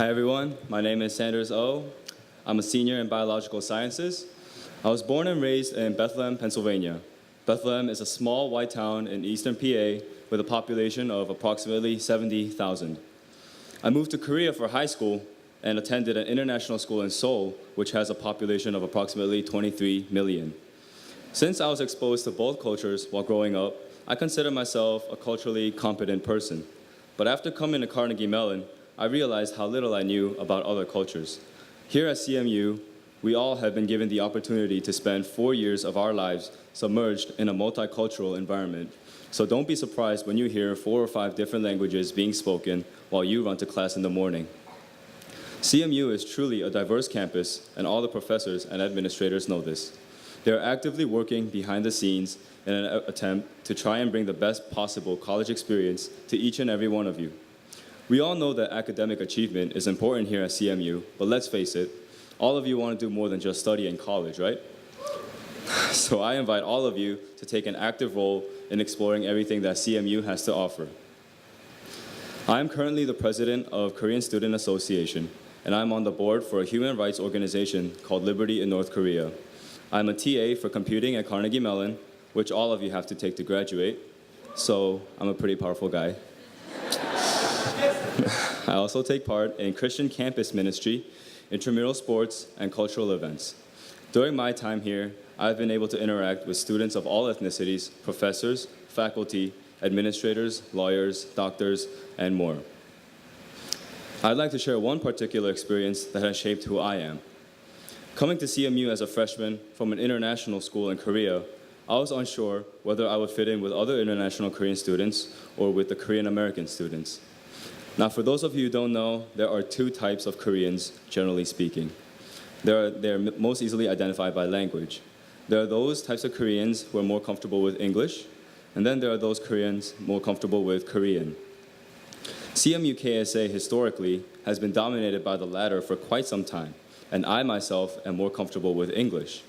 Hi everyone, my name is Sanders O. I'm a senior in biological sciences. I was born and raised in Bethlehem, Pennsylvania. Bethlehem is a small white town in eastern PA with a population of approximately 70,000. I moved to Korea for high school and attended an international school in Seoul, which has a population of approximately 23 million. Since I was exposed to both cultures while growing up, I consider myself a culturally competent person. But after coming to Carnegie Mellon, I realized how little I knew about other cultures. Here at CMU, we all have been given the opportunity to spend 4 years of our lives submerged in a multicultural environment. So don't be surprised when you hear 4 or 5 different languages being spoken while you run to class in the morning. CMU is truly a diverse campus, and all the professors and administrators know this. They are actively working behind the scenes in an attempt to try and bring the best possible college experience to each and every one of you. We all know that academic achievement is important here at CMU, but let's face it, all of you want to do more than just study in college, right? So I invite all of you to take an active role in exploring everything that CMU has to offer. I am currently the president of Korean Student Association, and I'm on the board for a human rights organization called Liberty in North Korea. I'm a TA for computing at Carnegie Mellon, which all of you have to take to graduate, so I'm a pretty powerful guy. I also take part in Christian campus ministry, intramural sports, and cultural events. During my time here, I've been able to interact with students of all ethnicities, professors, faculty, administrators, lawyers, doctors, and more. I'd like to share one particular experience that has shaped who I am. Coming to CMU as a freshman from an international school in Korea, I was unsure whether I would fit in with other international Korean students or with the Korean American students. Now, for those of you who don't know, there are 2 types of Koreans, generally speaking. They're most easily identified by language. There are those types of Koreans who are more comfortable with English, and then there are those Koreans more comfortable with Korean. CMU KSA historically has been dominated by the latter for quite some time, and I myself am more comfortable with English.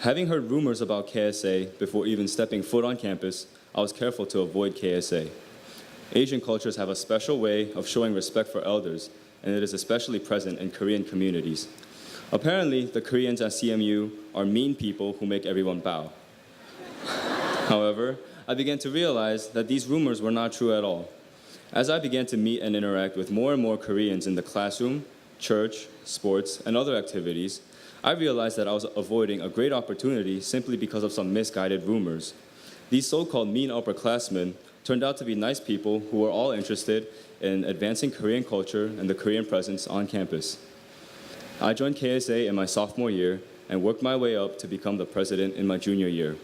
Having heard rumors about KSA before even stepping foot on campus, I was careful to avoid KSA. Asian cultures have a special way of showing respect for elders, and it is especially present in Korean communities. Apparently, the Koreans at CMU are mean people who make everyone bow. However, I began to realize that these rumors were not true at all. As I began to meet and interact with more and more Koreans in the classroom, church, sports, and other activities, I realized that I was avoiding a great opportunity simply because of some misguided rumors. These so-called mean upperclassmen turned out to be nice people who were all interested in advancing Korean culture and the Korean presence on campus. I joined KSA in my sophomore year and worked my way up to become the president in my junior year.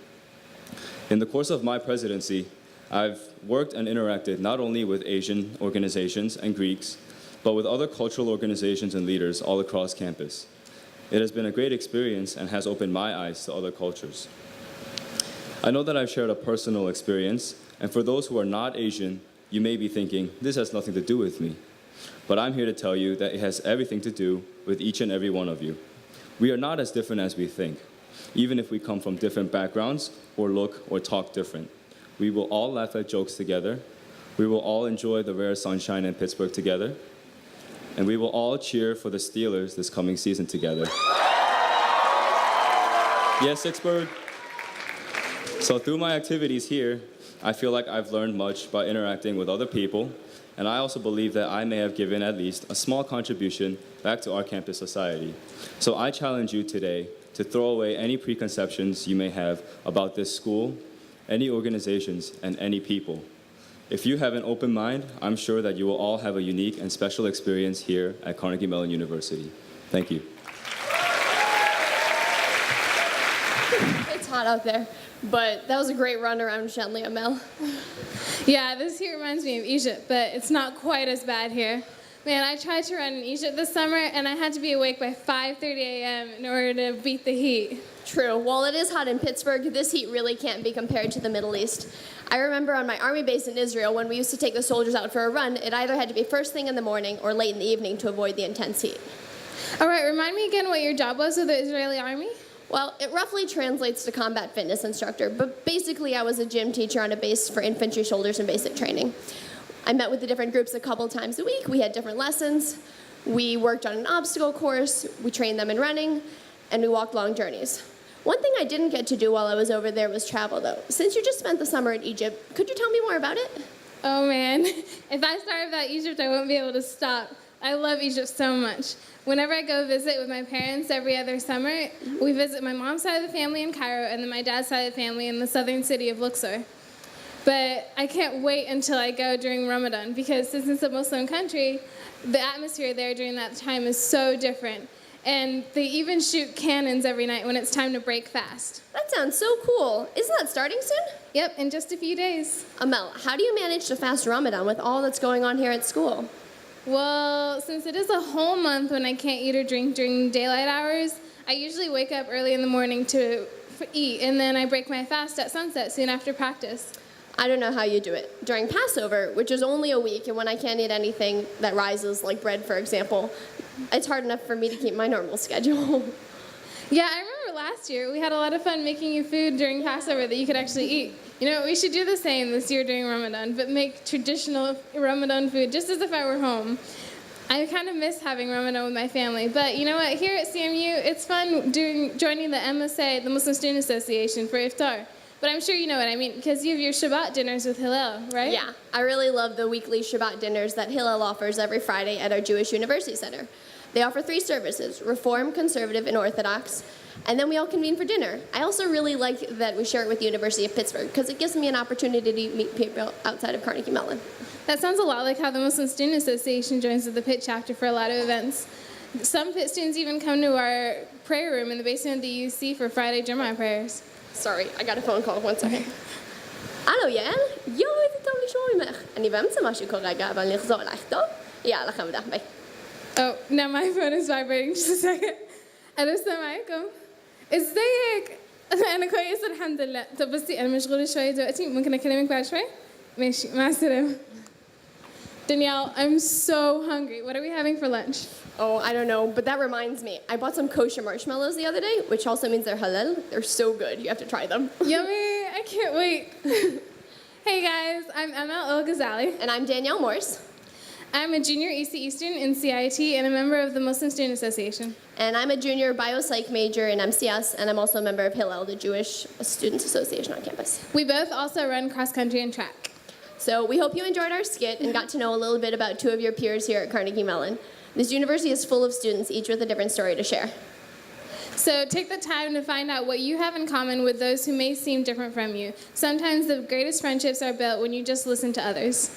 In the course of my presidency, I've worked and interacted not only with Asian organizations and Greeks, but with other cultural organizations and leaders all across campus. It has been a great experience and has opened my eyes to other cultures. I know that I've shared a personal experience, and for those who are not Asian, you may be thinking, this has nothing to do with me. But I'm here to tell you that it has everything to do with each and every one of you. We are not as different as we think, even if we come from different backgrounds or look or talk different. We will all laugh at jokes together. We will all enjoy the rare sunshine in Pittsburgh together. And we will all cheer for the Steelers this coming season together. Yes, Pittsburgh. So through my activities here, I feel like I've learned much by interacting with other people, and I also believe that I may have given at least a small contribution back to our campus society. So I challenge you today to throw away any preconceptions you may have about this school, any organizations, and any people. If you have an open mind, I'm sure that you will all have a unique and special experience here at Carnegie Mellon University. Thank you. It's hot out there, but that was a great run around gently, Amel. Yeah, this here reminds me of Egypt, but it's not quite as bad here. Man, I tried to run in Egypt this summer, and I had to be awake by 5:30 a.m. in order to beat the heat. True. While it is hot in Pittsburgh, this heat really can't be compared to the Middle East. I remember on my army base in Israel, when we used to take the soldiers out for a run, it either had to be first thing in the morning or late in the evening to avoid the intense heat. All right, remind me again what your job was with the Israeli army? Well, it roughly translates to combat fitness instructor, but basically I was a gym teacher on a base for infantry soldiers in basic training. I met with the different groups a couple times a week. We had different lessons. We worked on an obstacle course, we trained them in running, and we walked long journeys. One thing I didn't get to do while I was over there was travel, though. Since you just spent the summer in Egypt, could you tell me more about it? Oh man, if I start about Egypt, I won't be able to stop. I love Egypt so much. Whenever I go visit with my parents every other summer, we visit my mom's side of the family in Cairo and then my dad's side of the family in the southern city of Luxor. But I can't wait until I go during Ramadan because since it's a Muslim country, the atmosphere there during that time is so different. And they even shoot cannons every night when it's time to break fast. That sounds so cool. Isn't that starting soon? Yep, in just a few days. Amel, how do you manage to fast Ramadan with all that's going on here at school? Well, since it is a whole month when I can't eat or drink during daylight hours, I usually wake up early in the morning to eat, and then I break my fast at sunset soon after practice. I don't know how you do it. During Passover, which is only a week, and when I can't eat anything that rises, like bread, for example, it's hard enough for me to keep my normal schedule. Yeah, I remember last year we had a lot of fun making you food during Passover that you could actually eat. You know, we should do the same this year during Ramadan, but make traditional Ramadan food just as if I were home. I kind of miss having Ramadan with my family, but you know what? Here at CMU, it's fun joining the amaze, the Muslim Student Association, for iftar. But I'm sure you know what I mean, because you have your Shabbat dinners with Hillel, right? Yeah, I really love the weekly Shabbat dinners that Hillel offers every Friday at our Jewish University Center. They offer 3 services, Reform, Conservative, and Orthodox, and then we all convene for dinner. I also really like that we share it with the University of Pittsburgh, because it gives me an opportunity to meet people outside of Carnegie Mellon. That sounds a lot like how the Muslim Student Association joins the Pitt chapter for a lot of events. Some Pitt students even come to our prayer room in the basement of the UC for Friday Jummah prayers. Sorry, I got a phone call, 1 second. الو يا يا إذا تولي شو يمخ أني بمسى ماشي كوغا قبل نخزو الأخطاء يا لخم ده بي. Oh, now my phone is vibrating. Just a second. السلام عليكم. ازيك؟ أنا كويسة الحمد لله. طب بصي أنا مشغولة شوية دلوقتي ممكن أكلمك بعد شوي؟ ماشي مع السلامة. Danielle, I'm so hungry. What are we having for lunch? Oh, I don't know, but that reminds me. I bought some kosher marshmallows the other day, which also means they're halal. They're so good. You have to try them. Yummy! I can't wait. Hey guys, I'm Emma El-Ghazali. And I'm Danielle Morse. I'm a junior ECE student in CIT and a member of the Muslim Student Association. And I'm a junior biopsych major in MCS, and I'm also a member of Hillel, the Jewish Students Association on campus. We both also run cross country and track. So we hope you enjoyed our skit and got to know a little bit about 2 of your peers here at Carnegie Mellon. This university is full of students, each with a different story to share. So take the time to find out what you have in common with those who may seem different from you. Sometimes the greatest friendships are built when you just listen to others.